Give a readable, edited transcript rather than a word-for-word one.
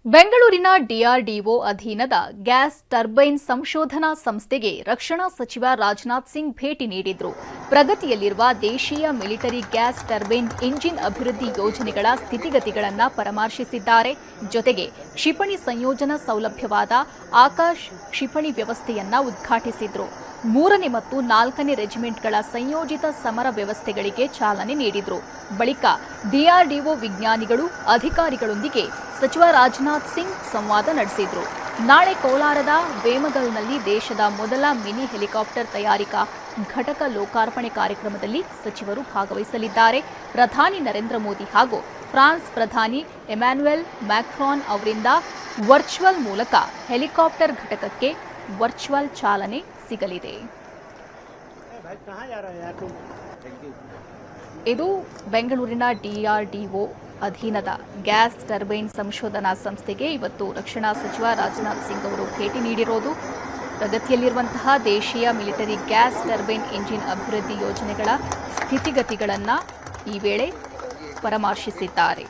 ಬೆಂಗಳೂರಿನ DRDO ಅಧೀನದ gas turbine ಸಂಶೋಧನಾ ಸಂಸ್ಥೆಗೆ ರಕ್ಷಣಾ ಸಚಿವ ರಾಜನಾಥ್ ಸಿಂಗ್ ಭೇಟಿ ನೀಡಿದ್ರು. ಪ್ರಗತಿಯಲ್ಲಿರುವ ದೇಶೀಯ ಮಿಲಿಟರಿ ಗ್ಯಾಸ್ ಟರ್ಬೈನ್ ಇಂಜಿನ್ ಅಭಿವೃದ್ಧಿ ಯೋಜನೆಗಳ ಸ್ಥಿತಿಗತಿಗಳನ್ನು ಪರಾಮರ್ಶಿಸಿದ್ದಾರೆ. ಜೊತೆಗೆ ಕ್ಷಿಪಣಿ ಸಂಯೋಜನಾ ಸೌಲಭ್ಯವಾದ ಆಕಾಶ್ ಕ್ಷಿಪಣಿ ವ್ಯವಸ್ಥೆಯನ್ನ ಉದ್ಘಾಟಿಸಿದ್ರು. 3ನೇ ಮತ್ತು 4ನೇ ರೆಜಿಮೆಂಟ್ಗಳ ಸಂಯೋಜಿತ ಸಮರ ವ್ಯವಸ್ಥೆಗಳಿಗೆ ಚಾಲನೆ ನೀಡಿದ್ರು. ಬಳಿಕ ಡಿಆರ್ಡಿಒ ವಿಜ್ಞಾನಿಗಳು ಅಧಿಕಾರಿಗಳೊಂದಿಗೆ ಸಚಿವ ರಾಜನಾಥ್ ಸಿಂಗ್ ಸಂವಾದ ನಡೆಸಿದ್ರು. ನಾಳೆ ಕೋಲಾರದ ವೇಮಗಲ್ನಲ್ಲಿ ದೇಶದ ಮೊದಲ ಮಿನಿ ಹೆಲಿಕಾಪ್ಟರ್ ತಯಾರಿಕಾ ಘಟಕ ಲೋಕಾರ್ಪಣೆ ಕಾರ್ಯಕ್ರಮದಲ್ಲಿ ಸಚಿವರು ಭಾಗವಹಿಸಲಿದ್ದಾರೆ. ಪ್ರಧಾನಿ ನರೇಂದ್ರ ಮೋದಿ ಹಾಗೂ ಫ್ರಾನ್ಸ್ ಪ್ರಧಾನಿ ಎಮ್ಯಾನ್ಯುಯಲ್ ಮ್ಯಾಕ್ರಾನ್ ಅವರಿಂದ ವರ್ಚುವಲ್ ಮೂಲಕ ಹೆಲಿಕಾಪ್ಟರ್ ಘಟಕಕ್ಕೆ ವರ್ಚುವಲ್ ಚಾಲನೆ ಸಿಗಲಿದೆ. ಇದು ಬೆಂಗಳೂರಿನ ಡಿಆರ್ಡಿಒ ಅಧೀನದ ಗ್ಯಾಸ್ ಟರ್ಬೈನ್ ಸಂಶೋಧನಾ ಸಂಸ್ಥೆಗೆ ಇವತ್ತು ರಕ್ಷಣಾ ಸಚಿವ ರಾಜನಾಥ್ ಸಿಂಗ್ ಅವರು ಭೇಟಿ ನೀಡಿರೋದು. ಪ್ರಗತಿಯಲ್ಲಿರುವಂತಹ ದೇಶೀಯ ಮಿಲಿಟರಿ ಗ್ಯಾಸ್ ಟರ್ಬೈನ್ ಇಂಜಿನ್ ಅಭಿವೃದ್ಧಿ ಯೋಜನೆಗಳ ಸ್ಥಿತಿಗತಿಗಳನ್ನು ಈ ವೇಳೆ ಪರಾಮರ್ಶಿಸಿದ್ದಾರೆ.